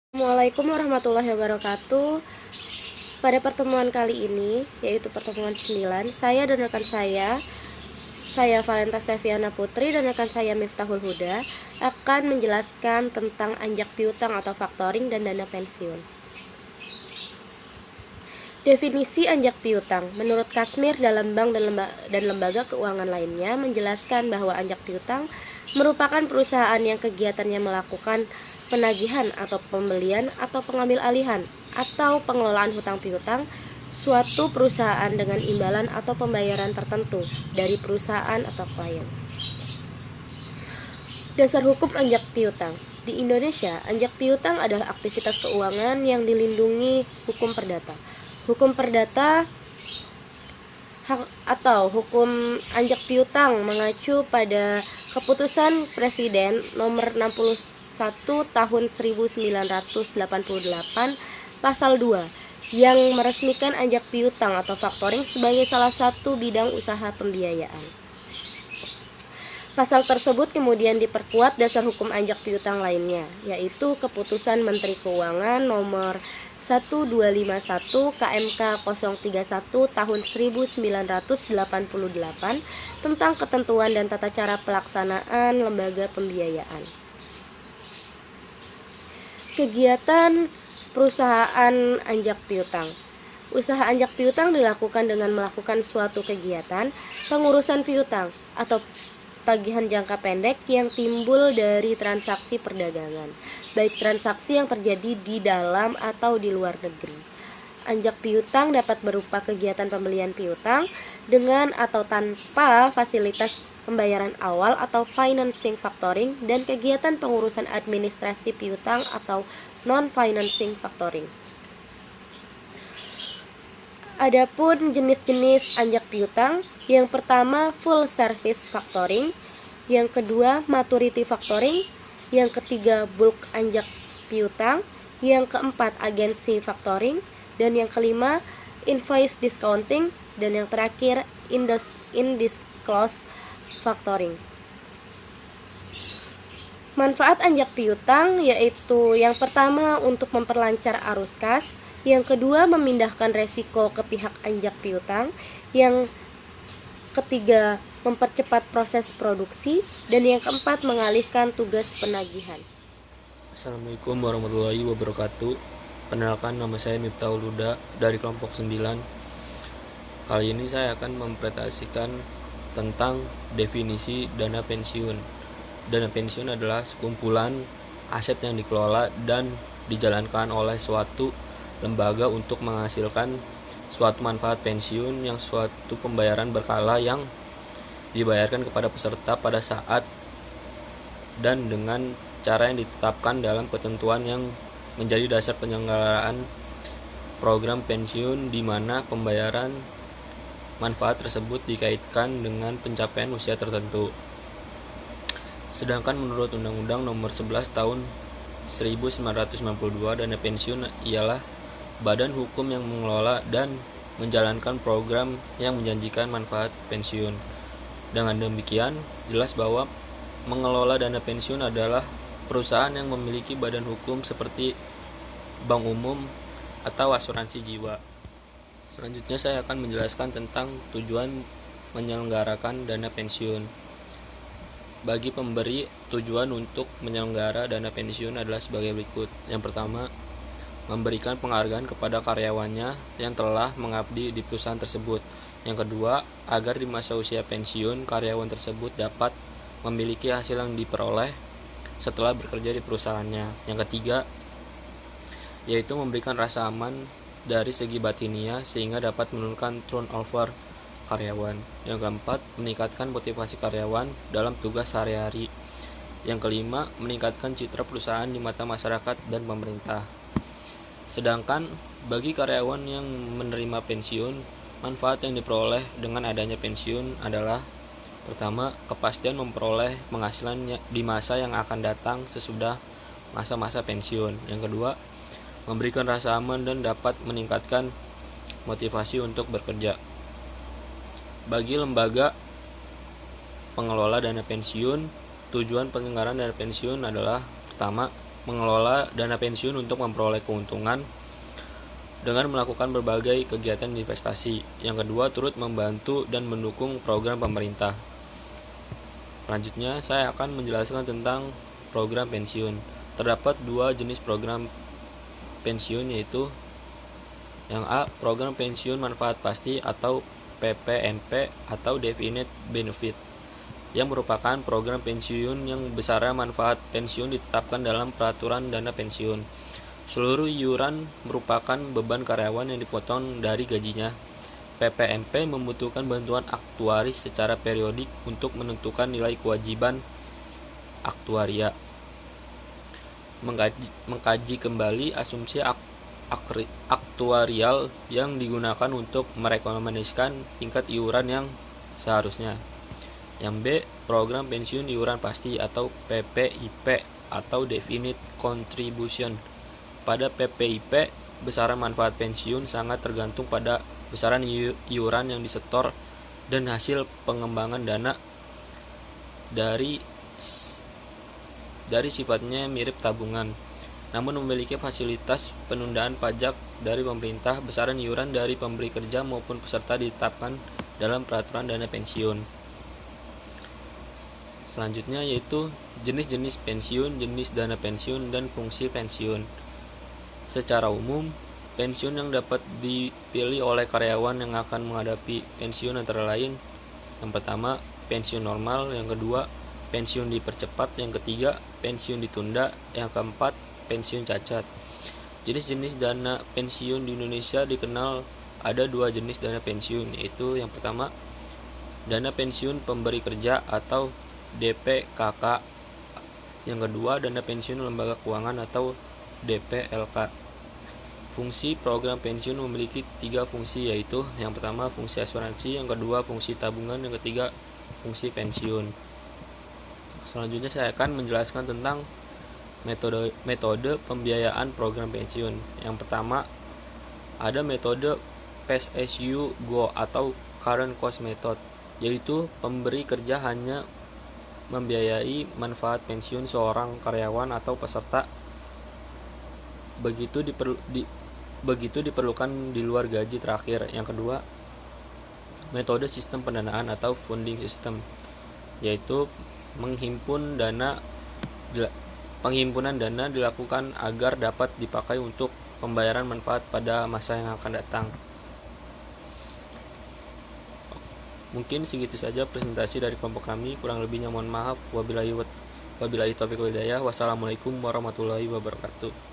Assalamualaikum warahmatullahi wabarakatuh. Pada pertemuan kali ini, yaitu pertemuan 9, saya dan rekan saya Valenta Seviana Putri dan rekan saya Miftahul Huda akan menjelaskan tentang anjak piutang atau factoring dan dana pensiun. Definisi anjak piutang menurut Kashmir dalam bank dan lembaga keuangan lainnya menjelaskan bahwa anjak piutang merupakan perusahaan yang kegiatannya melakukan penagihan atau pembelian atau pengambil alihan atau pengelolaan hutang piutang suatu perusahaan dengan imbalan atau pembayaran tertentu dari perusahaan atau klien. Dasar hukum anjak piutang. Di Indonesia, anjak piutang adalah aktivitas keuangan yang dilindungi hukum perdata. Hukum perdata atau hukum anjak piutang mengacu pada keputusan Presiden nomor 61 tahun 1988 pasal 2 yang meresmikan anjak piutang atau factoring sebagai salah satu bidang usaha pembiayaan. Pasal tersebut kemudian diperkuat dasar hukum anjak piutang lainnya, yaitu Keputusan Menteri Keuangan nomor 1251 KMK 031 tahun 1988 tentang ketentuan dan tata cara pelaksanaan lembaga pembiayaan. Kegiatan perusahaan anjak piutang. Usaha anjak piutang dilakukan dengan melakukan suatu kegiatan pengurusan piutang atau tagihan jangka pendek yang timbul dari transaksi perdagangan, baik transaksi yang terjadi di dalam atau di luar negeri. Anjak piutang dapat berupa kegiatan pembelian piutang dengan atau tanpa fasilitas pembayaran awal atau financing factoring dan kegiatan pengurusan administrasi piutang atau non-financing factoring. Adapun jenis-jenis anjak piutang, yang pertama full service factoring, yang kedua maturity factoring, yang ketiga bulk anjak piutang, yang keempat agency factoring, dan yang kelima invoice discounting, dan yang terakhir undisclosed factoring. Manfaat anjak piutang yaitu yang pertama untuk memperlancar arus kas, yang kedua memindahkan resiko ke pihak anjak piutang, yang ketiga mempercepat proses produksi, dan yang keempat mengalihkan tugas penagihan. Assalamualaikum warahmatullahi wabarakatuh. Perkenalkan, nama saya Miftahul Huda dari kelompok 9. Kali ini saya akan mempresentasikan tentang definisi dana pensiun. Dana pensiun adalah sekumpulan aset yang dikelola dan dijalankan oleh suatu lembaga untuk menghasilkan suatu manfaat pensiun yang suatu pembayaran berkala yang dibayarkan kepada peserta pada saat dan dengan cara yang ditetapkan dalam ketentuan yang menjadi dasar penyelenggaraan program pensiun, di mana pembayaran manfaat tersebut dikaitkan dengan pencapaian usia tertentu. Sedangkan menurut Undang-Undang Nomor 11 Tahun 1992, dana pensiun ialah badan hukum yang mengelola dan menjalankan program yang menjanjikan manfaat pensiun. Dengan demikian, jelas bahwa mengelola dana pensiun adalah perusahaan yang memiliki badan hukum seperti bank umum atau asuransi jiwa. Selanjutnya saya akan menjelaskan tentang tujuan menyelenggarakan dana pensiun. Bagi pemberi, tujuan untuk menyelenggara dana pensiun adalah sebagai berikut. Yang pertama, memberikan penghargaan kepada karyawannya yang telah mengabdi di perusahaan tersebut. Yang kedua, agar di masa usia pensiun, karyawan tersebut dapat memiliki hasil yang diperoleh setelah bekerja di perusahaannya. Yang ketiga, yaitu memberikan rasa aman dari segi batinia sehingga dapat menurunkan turnover karyawan. Yang keempat, meningkatkan motivasi karyawan dalam tugas sehari-hari. Yang kelima, meningkatkan citra perusahaan di mata masyarakat dan pemerintah. Sedangkan bagi karyawan yang menerima pensiun, manfaat yang diperoleh dengan adanya pensiun adalah: pertama, kepastian memperoleh penghasilan di masa yang akan datang sesudah masa-masa pensiun. Yang kedua, memberikan rasa aman dan dapat meningkatkan motivasi untuk bekerja. Bagi lembaga pengelola dana pensiun, tujuan penyelenggaraan dana pensiun adalah: pertama, mengelola dana pensiun untuk memperoleh keuntungan dengan melakukan berbagai kegiatan investasi. Yang kedua, turut membantu dan mendukung program pemerintah. Selanjutnya, saya akan menjelaskan tentang program pensiun. Terdapat dua jenis program pensiun, yaitu yang A, program pensiun manfaat pasti atau PPNP atau Definite Benefit, yang merupakan program pensiun yang besaran manfaat pensiun ditetapkan dalam peraturan dana pensiun. Seluruh iuran merupakan beban karyawan yang dipotong dari gajinya. PPNP membutuhkan bantuan aktuaris secara periodik untuk menentukan nilai kewajiban aktuaria, mengkaji kembali asumsi aktuarial yang digunakan untuk merekomendasikan tingkat iuran yang seharusnya. Yang B, program pensiun iuran pasti atau PPIP atau Definite Contribution. Pada PPIP, besaran manfaat pensiun sangat tergantung pada besaran iuran yang disetor dan hasil pengembangan dana dari sifatnya mirip tabungan, namun memiliki fasilitas penundaan pajak dari pemerintah. Besaran iuran dari pemberi kerja maupun peserta ditetapkan dalam peraturan dana pensiun. Selanjutnya yaitu jenis-jenis pensiun, jenis dana pensiun, dan fungsi pensiun. Secara umum, pensiun yang dapat dipilih oleh karyawan yang akan menghadapi pensiun antara lain: yang pertama, pensiun normal; yang kedua, pensiun dipercepat; yang ketiga, pensiun ditunda; yang keempat, pensiun cacat. Jenis-jenis dana pensiun di Indonesia dikenal ada dua jenis dana pensiun, yaitu yang pertama, dana pensiun pemberi kerja atau DPKK; yang kedua, dana pensiun lembaga keuangan atau DPLK. Fungsi program pensiun memiliki tiga fungsi, yaitu yang pertama, fungsi asuransi; yang kedua, fungsi tabungan; yang ketiga, fungsi pensiun. Selanjutnya saya akan menjelaskan tentang metode pembiayaan program pensiun. Yang pertama, ada metode PSU GO atau Current Cost Method, yaitu pemberi kerja hanya membiayai manfaat pensiun seorang karyawan atau peserta begitu diperlukan di luar gaji terakhir. Yang kedua, metode sistem pendanaan atau funding system, yaitu penghimpunan dana dilakukan agar dapat dipakai untuk pembayaran manfaat pada masa yang akan datang. Mungkin segitu saja presentasi dari kelompok kami, kurang lebihnya mohon maaf. Wabillahi taufiq wal hidayah. Wassalamualaikum warahmatullahi wabarakatuh.